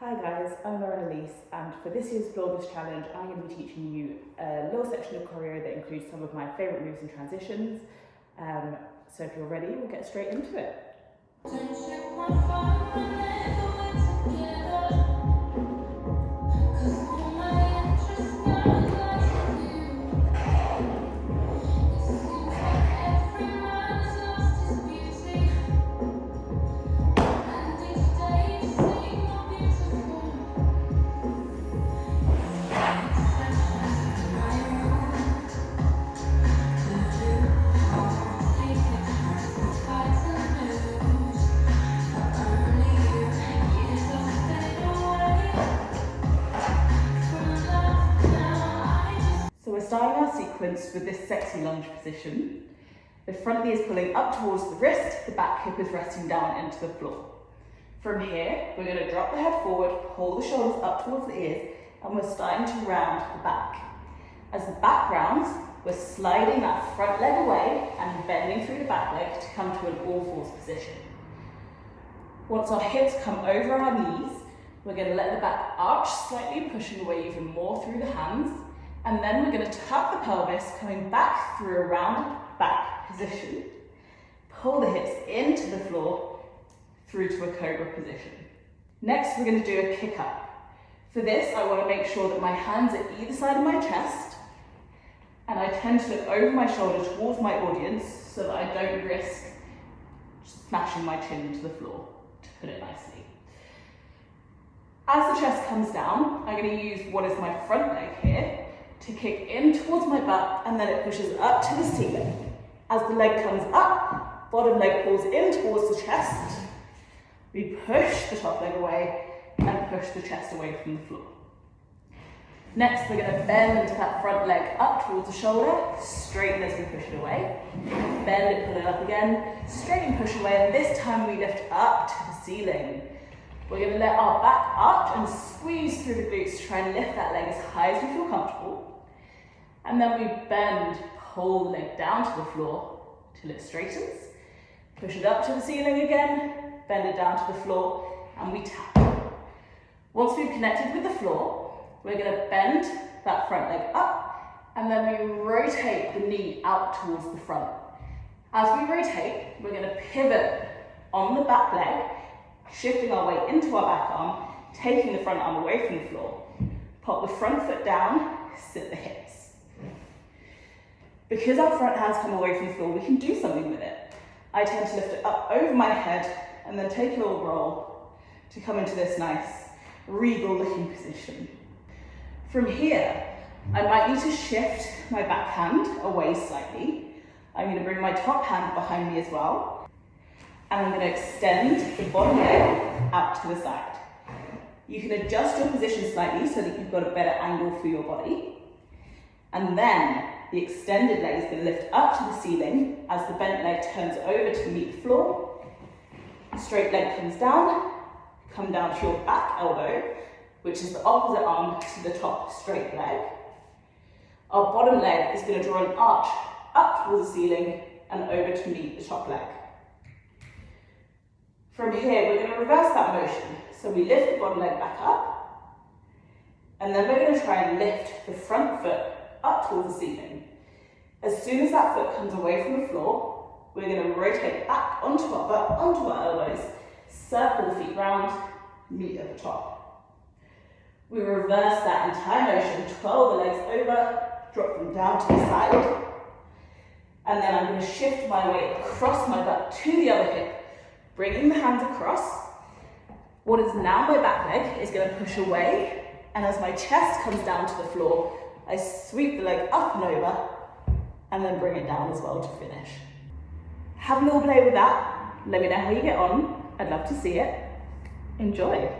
Hi guys, I'm Elise, and for this year's Floorgust challenge I'm going to be teaching you a little section of choreo that includes some of my favourite moves and transitions. So if you're ready, we'll get straight into it. So we're starting our sequence with this sexy lunge position. The front knee is pulling up towards the wrist, the back hip is resting down into the floor. From here, we're going to drop the head forward, pull the shoulders up towards the ears, and we're starting to round the back. As the back rounds, we're sliding that front leg away and bending through the back leg to come to an all-fours position. Once our hips come over our knees, we're going to let the back arch slightly, pushing away even more through the hands. And then we're going to tuck the pelvis, coming back through a rounded back position. Pull the hips into the floor through to a cobra position. Next, we're going to do a kick up. For this, I want to make sure that my hands are either side of my chest, and I tend to look over my shoulder towards my audience so that I don't risk smashing my chin into the floor, to put it nicely. As the chest comes down, I'm going to use what is my front leg here to kick in towards my butt, and then it pushes up to the ceiling. As the leg comes up, bottom leg pulls in towards the chest. We push the top leg away and push the chest away from the floor. Next, we're going to bend that front leg up towards the shoulder, straighten as we push it away. Bend it, pull it up again, straighten, push away, and this time we lift up to the ceiling. We're going to let our back arch and squeeze through the glutes to try and lift that leg as high as we feel comfortable. And then we bend, pull the leg down to the floor till it straightens. Push it up to the ceiling again, bend it down to the floor, and we tap. Once we've connected with the floor, we're going to bend that front leg up, and then we rotate the knee out towards the front. As we rotate, we're going to pivot on the back leg, shifting our weight into our back arm, taking the front arm away from the floor. Pop the front foot down, sit the hips. Because our front hands come away from the floor, we can do something with it. I tend to lift it up over my head and then take a little roll to come into this nice regal looking position. From here, I might need to shift my back hand away slightly. I'm going to bring my top hand behind me as well. And I'm going to extend the bottom leg out to the side. You can adjust your position slightly so that you've got a better angle for your body. And then the extended leg is going to lift up to the ceiling as the bent leg turns over to meet the floor. Straight leg comes down, come down to your back elbow, which is the opposite arm to the top straight leg. Our bottom leg is going to draw an arch up towards the ceiling and over to meet the top leg. From here, we're going to reverse that motion. So we lift the bottom leg back up, and then we're going to try and lift the front foot up towards the ceiling. As soon as that foot comes away from the floor, we're going to rotate back onto our butt, onto our elbows, circle the feet round, meet at the top. We reverse that entire motion, twirl the legs over, drop them down to the side, and then I'm going to shift my weight across my butt to the other hip, bringing the hands across. What is now my back leg is going to push away, and as my chest comes down to the floor, I sweep the leg up and over, and then bring it down as well to finish. Have a little play with that. Let me know how you get on. I'd love to see it. Enjoy.